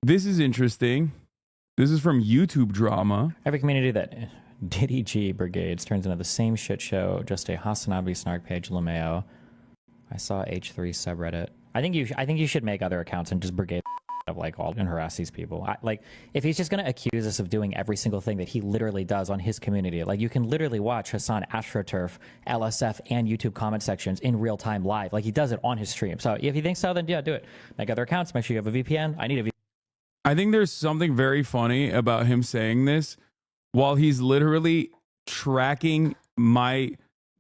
This is interesting. This is from YouTube Drama. Every community that Diddy G brigades turns into the same shit show, just a HasanAbi snark page LeMayo. I saw H3 subreddit. I think you should make other accounts and just brigade of like all and harass these people. Like if he's just going to accuse us of doing every single thing that he literally does on his community, like you can literally watch Hasan AstroTurf, LSF, and YouTube comment sections in real time live. Like he does it on his stream. So if you think so, then yeah, do it. Make other accounts. Make sure you have a VPN. I need a VPN. I think there's something very funny about him saying this while he's literally tracking my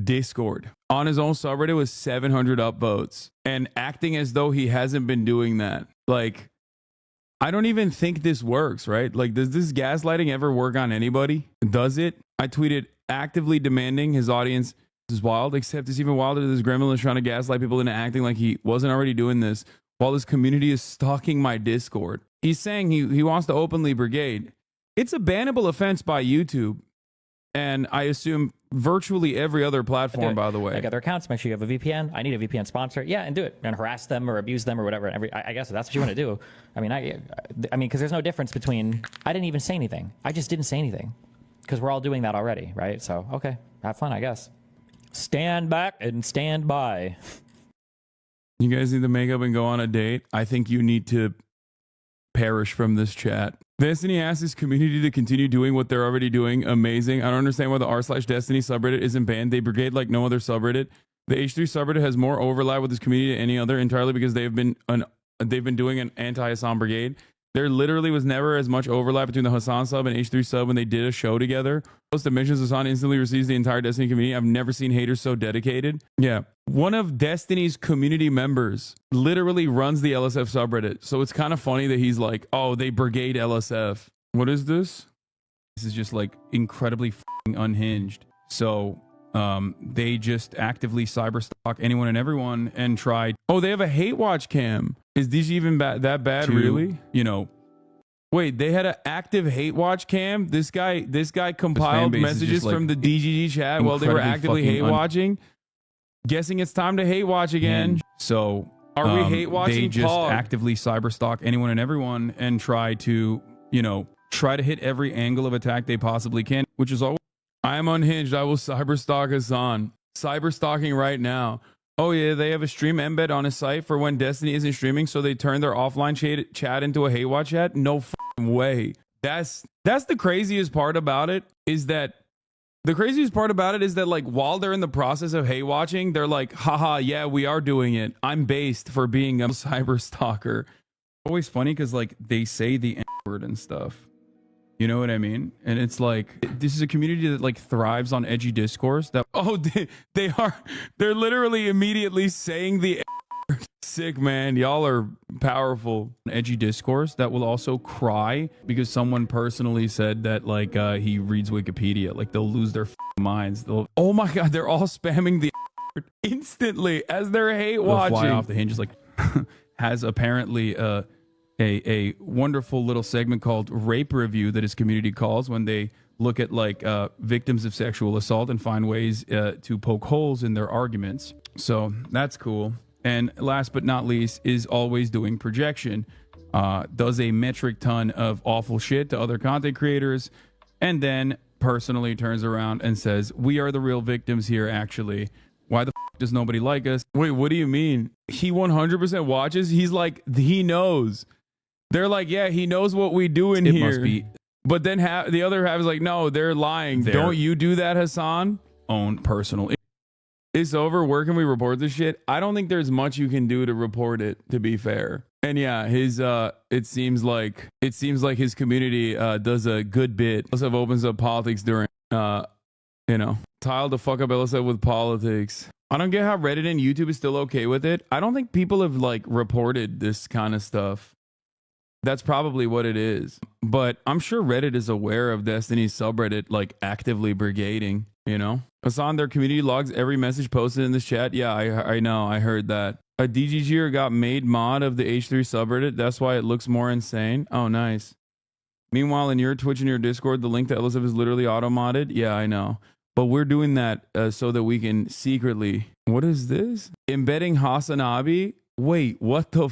Discord on his own subreddit with 700 upvotes and acting as though he hasn't been doing that. Like, I don't even think this works, right? Like, does this gaslighting ever work on anybody? Does it? I tweeted actively demanding his audience is wild, except it's even wilder that this gremlin is trying to gaslight people into acting like he wasn't already doing this while his community is stalking my Discord. He's saying he wants to openly brigade. It's a bannable offense by YouTube, and I assume virtually every other platform, by the way. Make other accounts. Make sure you have a VPN. I need a VPN sponsor. Yeah, and do it. And harass them or abuse them or whatever. I guess that's what you want to do. I mean, because there's no difference between. I didn't even say anything. I just didn't say anything because we're all doing that already, right? So okay, have fun, I guess. Stand back and stand by. You guys need to make up and go on a date. I think you need to perish from this chat. Destiny asks his community to continue doing what they're already doing. Amazing. I don't understand why the r/Destiny subreddit isn't banned. They brigade like no other subreddit. The H3 subreddit has more overlap with this community than any other entirely because they've been doing an anti-Hasan brigade. There literally was never as much overlap between the Hasan sub and H3 sub when they did a show together. Post that mentions Hasan instantly receives the entire Destiny community. I've never seen haters so dedicated. Yeah. One of Destiny's community members literally runs the LSF subreddit. So it's kind of funny that he's like, oh, they brigade LSF. What is this? This is just like incredibly unhinged. So they just actively cyberstalk anyone and everyone and try. Oh, they have a hate watch cam. Is this even that bad, really? You know, wait, they had an active hate watch cam. This guy compiled messages like from the DGG chat while they were actively hate watching. Guessing it's time to hate watch again. So are we hate watching? They just actively cyberstalk anyone and everyone and try to, try to hit every angle of attack they possibly can, which is always. I am unhinged. I will cyberstalk Hasan. Cyberstalking right now. Oh yeah, they have a stream embed on his site for when Destiny isn't streaming, so they turn their offline chat into a hate watch chat. No way. That's the craziest part about it. Is that like while they're in the process of hate watching, they're like, haha, yeah, we are doing it. I'm based for being a cyber stalker. Always funny because like they say the N word and stuff. You know what I mean? And it's like, this is a community that like thrives on edgy discourse that, they're literally immediately saying the N-word. Sick, man. Y'all are powerful. Edgy discourse that will also cry because someone personally said that like he reads Wikipedia. Like they'll lose their minds. Oh my God, they're all spamming the N-word instantly as they're hate watching. Fly off the hinges. Like has apparently a wonderful little segment called Rape Review that his community calls when they look at like victims of sexual assault and find ways to poke holes in their arguments. So that's cool. And last but not least is always doing projection. Does a metric ton of awful shit to other content creators and then personally turns around and says, we are the real victims here actually. Why the does nobody like us? Wait, what do you mean? He 100% watches? He's like, he knows. They're like, yeah, he knows what we do in here. Must be. But then the other half is like, no, they're lying. Don't you do that, Hasan? Own personal. It's over. Where can we report this shit? I don't think there's much you can do to report it, to be fair. And yeah, his it seems like his community does a good bit. LSF opens up politics during tile to fuck up LSF with politics. I don't get how Reddit and YouTube is still okay with it. I don't think people have like reported this kind of stuff. That's probably what it is. But I'm sure Reddit is aware of Destiny's subreddit like actively brigading, Hasan, their community logs every message posted in this chat. Yeah, I know. I heard that. A DGGer got made mod of the H3 subreddit. That's why it looks more insane. Oh, nice. Meanwhile, in your Twitch and your Discord, the link to LSF is literally auto-modded. Yeah, I know. But we're doing that so that we can secretly... What is this? Embedding HasanAbi? Wait, what the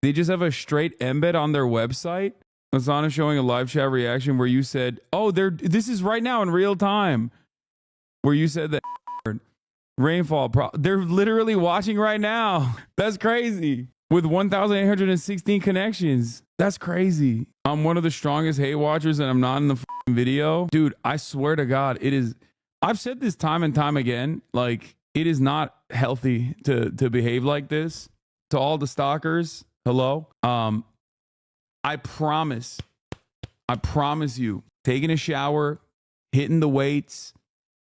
They just have a straight embed on their website. Hasan is showing a live chat reaction where you said, "Oh, this is right now in real time," where you said that rainfall. They're literally watching right now. That's crazy. With 1,816 connections. That's crazy. I'm one of the strongest hate watchers, and I'm not in the video, dude. I swear to God, it is. I've said this time and time again. Like, it is not healthy to behave like this. To all the stalkers, hello. I promise you, taking a shower, hitting the weights,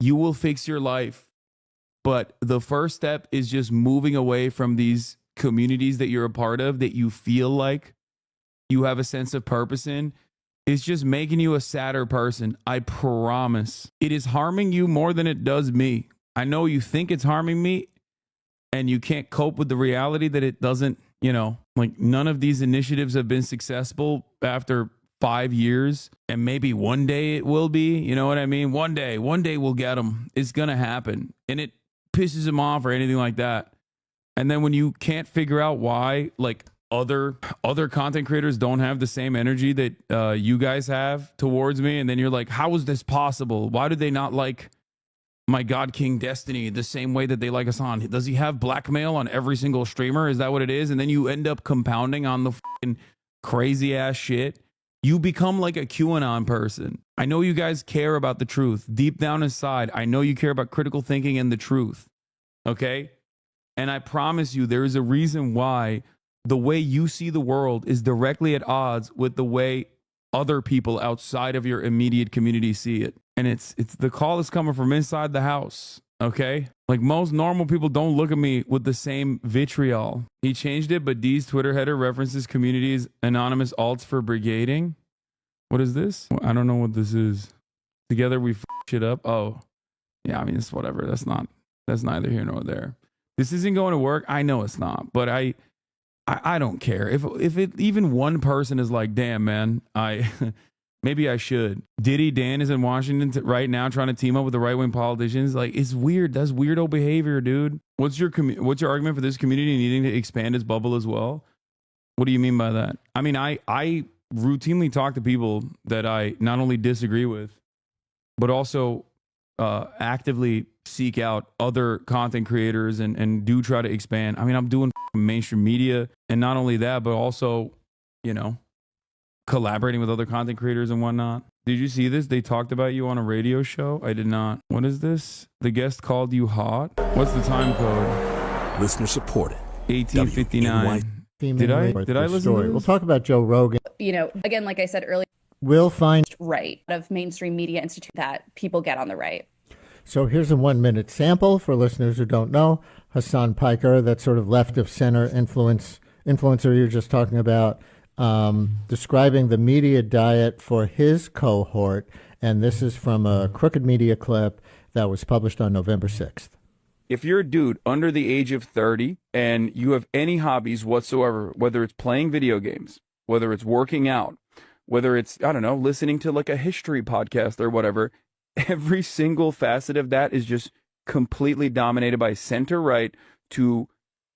you will fix your life. But the first step is just moving away from these communities that you're a part of, that you feel like you have a sense of purpose in. It's just making you a sadder person. I promise. It is harming you more than it does me. I know you think it's harming me, and you can't cope with the reality that it doesn't, like, none of these initiatives have been successful after 5 years, and maybe one day it will be. You know what I mean? One day we'll get them. It's going to happen. And it pisses them off or anything like that. And then when you can't figure out why, like, other content creators don't have the same energy that you guys have towards me, and then you're like, how is this possible? Why do they not like my God King Destiny the same way that they like Hasan? Does he have blackmail on every single streamer? Is that what it is? And then you end up compounding on the fucking crazy ass shit. You become like a QAnon person. I know you guys care about the truth. Deep down inside, I know you care about critical thinking and the truth. Okay? And I promise you, there is a reason why the way you see the world is directly at odds with the way other people outside of your immediate community see it. And it's the call is coming from inside the house. Okay? Like, most normal people don't look at me with the same vitriol. He changed it, but D's Twitter header references communities anonymous alts for brigading. What is this? I don't know what this is. Together we shit up. Oh, yeah, I mean, it's whatever. That's neither here nor there. This isn't going to work. I know it's not, but I don't care. If it, even one person is like, damn, man, maybe I should. Diddy Dan is in Washington right now trying to team up with the right-wing politicians. Like, it's weird. That's weirdo behavior, dude. What's your argument for this community needing to expand its bubble as well? What do you mean by that? I mean, I routinely talk to people that I not only disagree with, but also actively seek out other content creators and do try to expand. I mean, I'm doing mainstream media, and not only that, but also, collaborating with other content creators and whatnot. Did you see this? They talked about you on a radio show. I did not. What is this? The guest called you hot. What's the time code? Listener supported. 1859. Did I listen to this? We'll talk about Joe Rogan. Again, like I said earlier, we'll find right of mainstream media institute that people get on the right. So here's a 1-minute sample for listeners who don't know. Hasan Piker, that sort of left of center influencer you're just talking about, describing the media diet for his cohort. And this is from a Crooked Media clip that was published on November 6th. If you're a dude under the age of 30 and you have any hobbies whatsoever, whether it's playing video games, whether it's working out, whether it's, I don't know, listening to like a history podcast or whatever, every single facet of that is just completely dominated by center right to,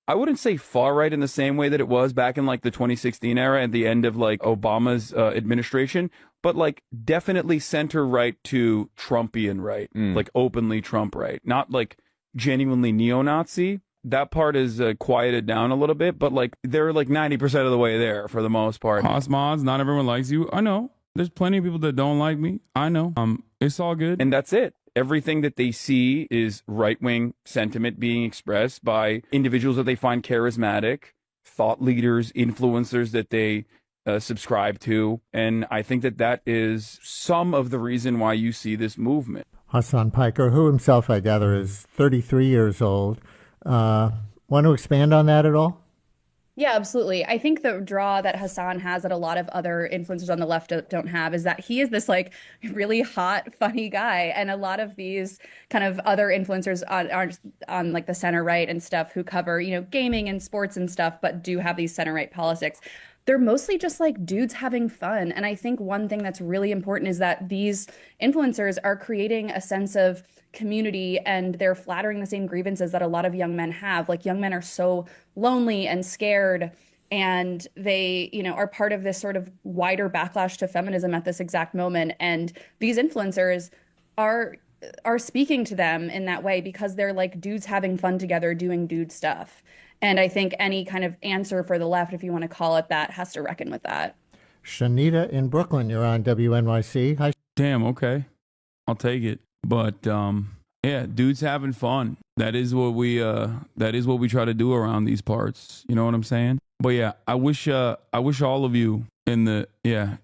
I wouldn't say far right in the same way that it was back in like the 2016 era at the end of like Obama's administration, but like definitely center right to Trumpian right, like openly Trump right, not like genuinely neo-Nazi. That part is quieted down a little bit, but like they're like 90% of the way there for the most part. Mods, not everyone likes you. I know. There's plenty of people that don't like me. I know. It's all good. And that's it. Everything that they see is right-wing sentiment being expressed by individuals that they find charismatic, thought leaders, influencers that they subscribe to. And I think that is some of the reason why you see this movement. Hasan Piker, who himself, I gather, is 33 years old. Want to expand on that at all? Yeah, absolutely. I think the draw that Hasan has that a lot of other influencers on the left don't have is that he is this like really hot, funny guy. And a lot of these kind of other influencers on like the center right and stuff who cover, gaming and sports and stuff, but do have these center right politics. They're mostly just like dudes having fun. And I think one thing that's really important is that these influencers are creating a sense of community and they're flattering the same grievances that a lot of young men have. Like, young men are so lonely and scared and they, are part of this sort of wider backlash to feminism at this exact moment. And these influencers are speaking to them in that way because they're like dudes having fun together doing dude stuff. And I think any kind of answer for the left, if you want to call it that, has to reckon with that. Shanita in Brooklyn, you're on WNYC. Hi. Damn, okay. I'll take it. But yeah, dudes having fun. That is what we try to do around these parts. You know what I'm saying? But yeah, I wish all of you in the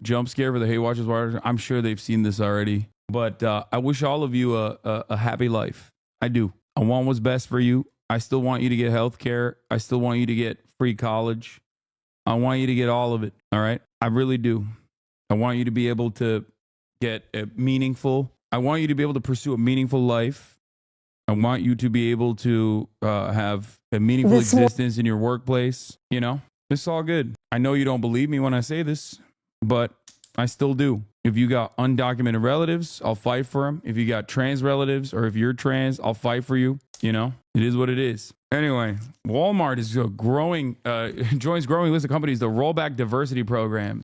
jump scare for the Hey Watchers watchers. I'm sure they've seen this already. But I wish all of you a happy life. I do. I want what's best for you. I still want you to get health care. I still want you to get free college. I want you to get all of it. All right? I really do. I want you to be able to get I want you to be able to pursue a meaningful life. I want you to be able to have a meaningful existence in your workplace. It's all good. I know you don't believe me when I say this, but I still do. If you got undocumented relatives, I'll fight for them. If you got trans relatives or if you're trans, I'll fight for you. It is what it is. Anyway, Walmart is joins growing list of companies to roll back diversity programs.